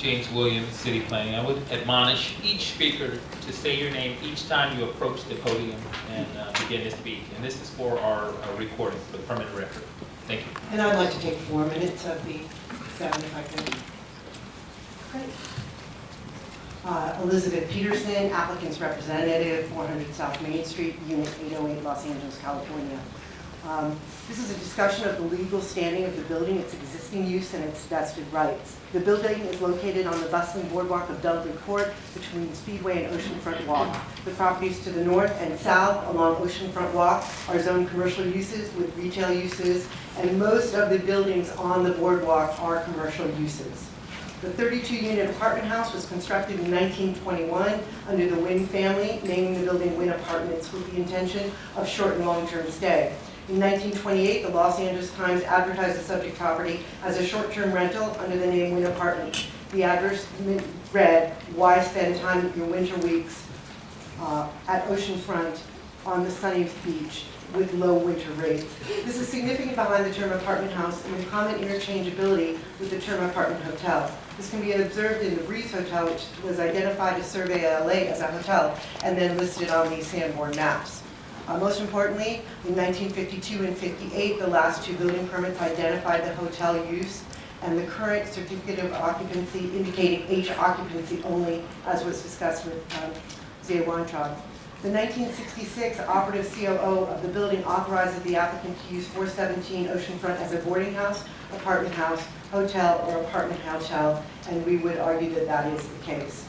James Williams, City Planning. I would admonish each speaker to say your name each time you approach the podium and begin to speak. And this is for our recording, for the permanent record. Thank you. And I'd like to take 4 minutes of the 7 if I could. Great. Elizabeth Peterson, applicant's representative, 400 South Main Street, Unit 808, Los Angeles, California. This is a discussion of the legal standing of the building, its existing use, and its vested rights. The building is located on the bustling boardwalk of Dudley Court between Speedway and Oceanfront Walk. The properties to the north and south along Oceanfront Walk are zoned commercial uses with retail uses, and most of the buildings on the boardwalk are commercial uses. The 32-unit apartment house was constructed in 1921 under the Wynn family, naming the building Wynn Apartments with the intention of short and long-term stay. In 1928, the Los Angeles Times advertised the subject property as a short-term rental under the name Wynn Apartments. The advertisement read, "Why spend time your winter weeks at oceanfront on the sunny beach with low winter rates?" This is significant behind the term apartment house and the common interchangeability with the term apartment hotel. This can be observed in the Breeze Hotel, which was identified as Survey LA as a hotel and then listed on the Sanborn maps. Most importantly, in 1952 and 58, the last 2 building permits identified the hotel use and the current certificate of occupancy indicating H occupancy only, as was discussed with Zia Weintraub. The 1966 operative COO of the building authorizes the applicant to use 417 Oceanfront as a boarding house, apartment house, hotel, or apartment hotel, and we would argue that that is the case.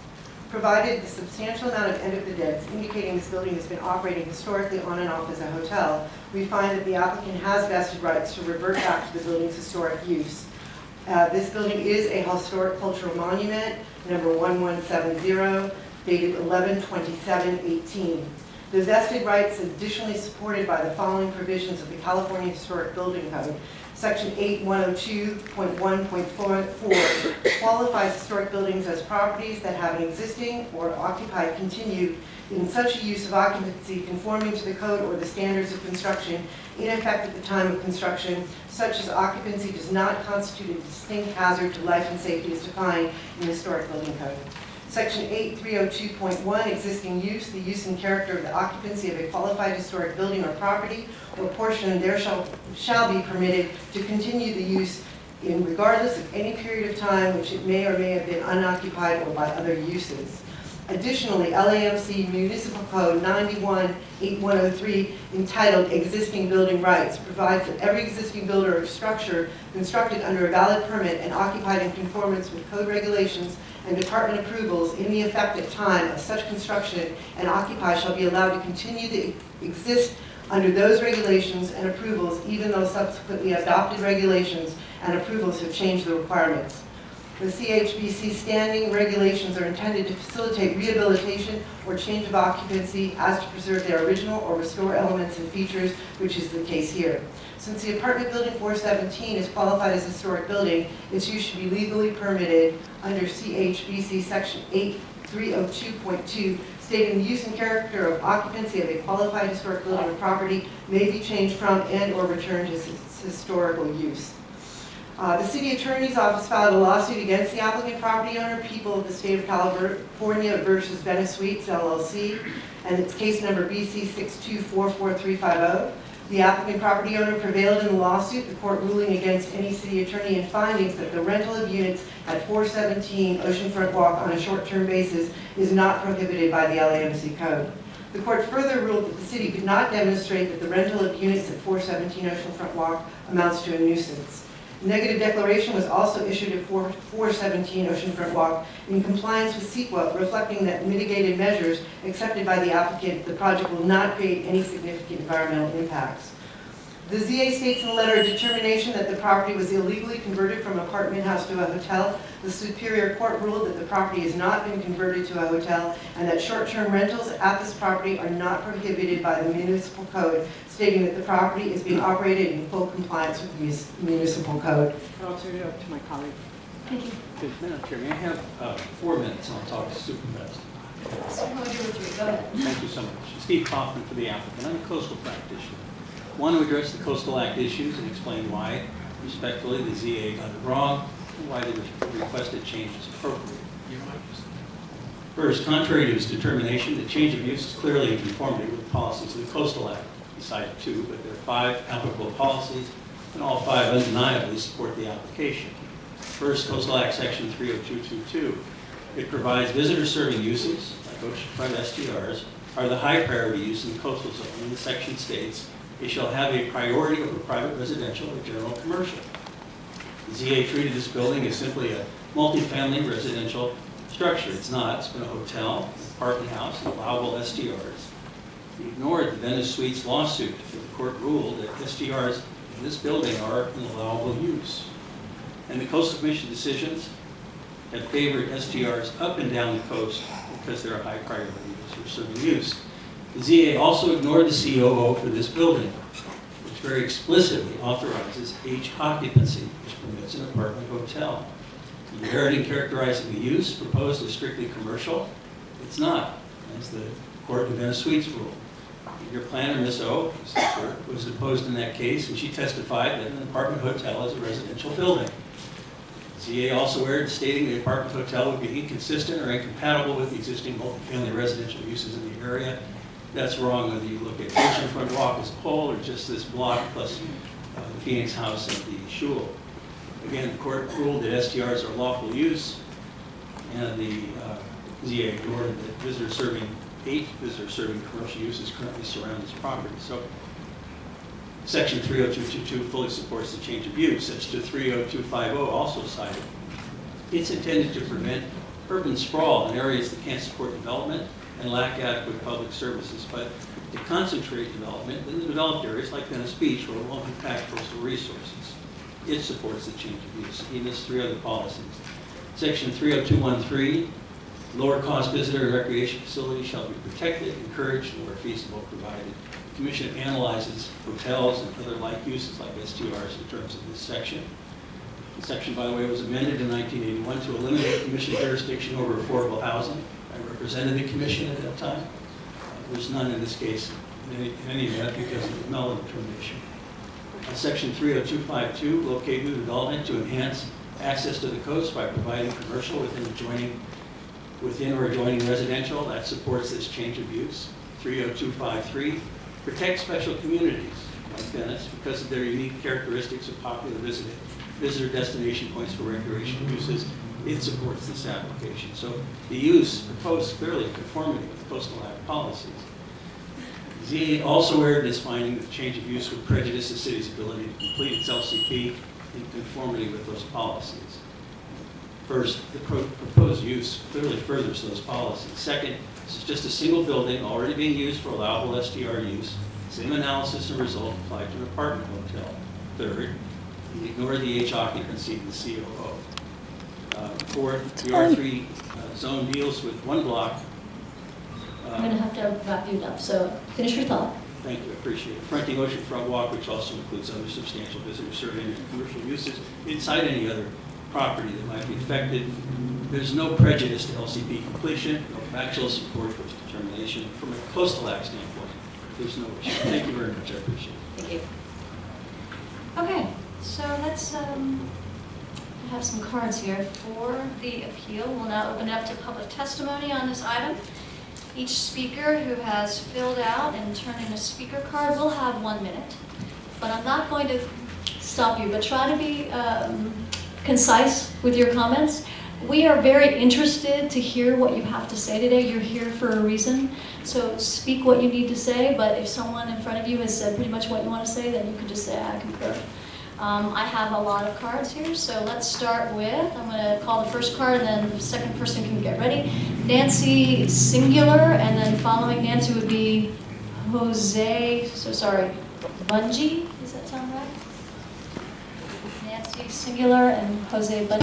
Provided the substantial amount of end-of-the-deads indicating this building has been operating historically on and off as a hotel, we find that the applicant has vested rights to revert back to the building's historic use. This building is a historic cultural monument, number 1170, dated 11/27/18. The vested rights is additionally supported by the following provisions of the California Historic Building Code. Section 8102.1.4 qualifies historic buildings as properties that have an existing or occupied continued in such a use of occupancy conforming to the code or the standards of construction in effect at the time of construction, such as occupancy does not constitute a distinct hazard to life and safety as defined in the Historic Building Code. Section 8302.1, existing use, the use and character of the occupancy of a qualified historic building or property or portion there shall be permitted to continue the use in regardless of any period of time which it may or may have been unoccupied or by other uses. Additionally, LAMC Municipal Code 91-8103, entitled Existing Building Rights, provides that every existing building or structure constructed under a valid permit and occupied in conformance with code regulations and department approvals in the effective time of such construction and occupy shall be allowed to continue to exist under those regulations and approvals, even though subsequently adopted regulations and approvals have changed the requirements. The CHBC standing regulations are intended to facilitate rehabilitation or change of occupancy as to preserve their original or restore elements and features, which is the case here. Since the apartment building 417 is qualified as a historic building, its use should be legally permitted under CHBC section 8302.2, stating the use and character of occupancy of a qualified historic building or property may be changed from and or returned to its historical use. The City Attorney's Office filed a lawsuit against the applicant property owner, People of the State of California versus Venice Suites, LLC, and its case number BC 6244350. The applicant property owner prevailed in the lawsuit, the court ruling against any city attorney in findings that the rental of units at 417 Oceanfront Walk on a short-term basis is not prohibited by the LAMC Code. The court further ruled that the city could not demonstrate that the rental of units at 417 Oceanfront Walk amounts to a nuisance. A negative declaration was also issued at 417 Oceanfront Walk in compliance with CEQA, reflecting that mitigated measures accepted by the applicant, the project will not create any significant environmental impacts. The ZA states in the letter a determination that the property was illegally converted from an apartment house to a hotel. The Superior Court ruled that the property has not been converted to a hotel and that short-term rentals at this property are not prohibited by the municipal code, stating that the property is being operated in full compliance with the municipal code. And I'll turn it over to my colleague. Thank you. Good. Madam Chair, may I have 4 minutes and I'll talk to Supervisor. Thank you so much. Steve Kaufman for the applicant. I'm a coastal practitioner. I want to address the Coastal Act issues and explain why, respectfully, the ZA got it wrong why the requested change is appropriate. First, contrary to his determination, the change of use is clearly in conformity with the policies of the Coastal Act. He cited 2, but there are 5 applicable policies, and all 5 undeniably support the application. First, Coastal Act Section 30222. It provides visitor-serving uses, like oceanfront STRs, are the high priority use in the coastal zone, and the section states they shall have a priority over private residential or general commercial. The ZA treated this building as simply a multifamily residential structure. It's not. It's been a hotel, apartment house, and allowable STRs. He ignored the Venice Suites lawsuit, where the court ruled that STRs in this building are an allowable use. And the Coastal Commission decisions have favored STRs up and down the coast because they're a high priority for serving use. The ZA also ignored the COO for this building, which very explicitly authorizes H occupancy, which permits an apartment hotel. The error in characterizing the use proposed as strictly commercial, it's not, as the court in Venice Suites ruled. Your planner, Ms. O, was deposed in that case, and she testified that an apartment hotel is a residential building. ZA also erred, stating the apartment hotel would be inconsistent or incompatible with the existing multifamily residential uses in the area. That's wrong whether you look at Oceanfront Walk as a whole or just this block plus the Phoenix House and the Shul. Again, the court ruled that STRs are lawful use, and the ZA ignored that 8 visitor-serving commercial uses currently surround this property. So Section 30222 fully supports the change of use. Section 30250 also cited. It's intended to prevent urban sprawl in areas that can't support development and lack adequate public services, but to concentrate development in the developed areas like Venice Beach, where it won't impact coastal resources. It supports the change of use. He missed 3 other policies. Section 30213, lower cost visitor and recreation facilities shall be protected, encouraged, and where feasible provided. The Commission analyzes hotels and other like uses like STRs in terms of this section. The section, by the way, was amended in 1981 to eliminate Commission jurisdiction over affordable housing. I represented the Commission at that time. There's none in this case in any event because of the Mellon determination. Section 30252, locate new development to enhance access to the coast by providing commercial within or adjoining residential. That supports this change of use. 30253, protect special communities like Venice because of their unique characteristics of popular visitor destination points for recreational uses. It supports this application. So the use proposed clearly in conformity with Coastal Act policies. ZA also erred in this finding that the change of use would prejudice the city's ability to complete its LCP in conformity with those policies. First, the proposed use clearly furthers those policies. Second, this is just a single building already being used for allowable STR use. Same analysis and result applied to an apartment hotel. Third, he ignored the H occupancy of the COO. Fourth, the R3 zone deals with one block. I'm going to have to wrap you up, so finish your thought. Thank you, I appreciate it. Fronting oceanfront walk, which also includes other substantial visitor serving and commercial uses, inside any other property that might be affected. There's no prejudice to LCP completion, no factual support for its determination. From a Coastal Act standpoint, there's no issue. Thank you very much, I appreciate it. Thank you. Okay, so let's have some cards here for the appeal. We'll now open it up to public testimony on this item. Each speaker who has filled out and turned in a speaker card will have 1 minute. But I'm not going to stop you, but try to be concise with your comments. We are very interested to hear what you have to say today. You're here for a reason. So speak what you need to say, but if someone in front of you has said pretty much what you want to say, then you can just say, I concur. I have a lot of cards here, so let's start with, I'm going to call the first card, and then the second person can get ready. Nancy Singular, and then following Nancy would be Jose, Bungie, does that sound right? Nancy Singular and Jose Bungie.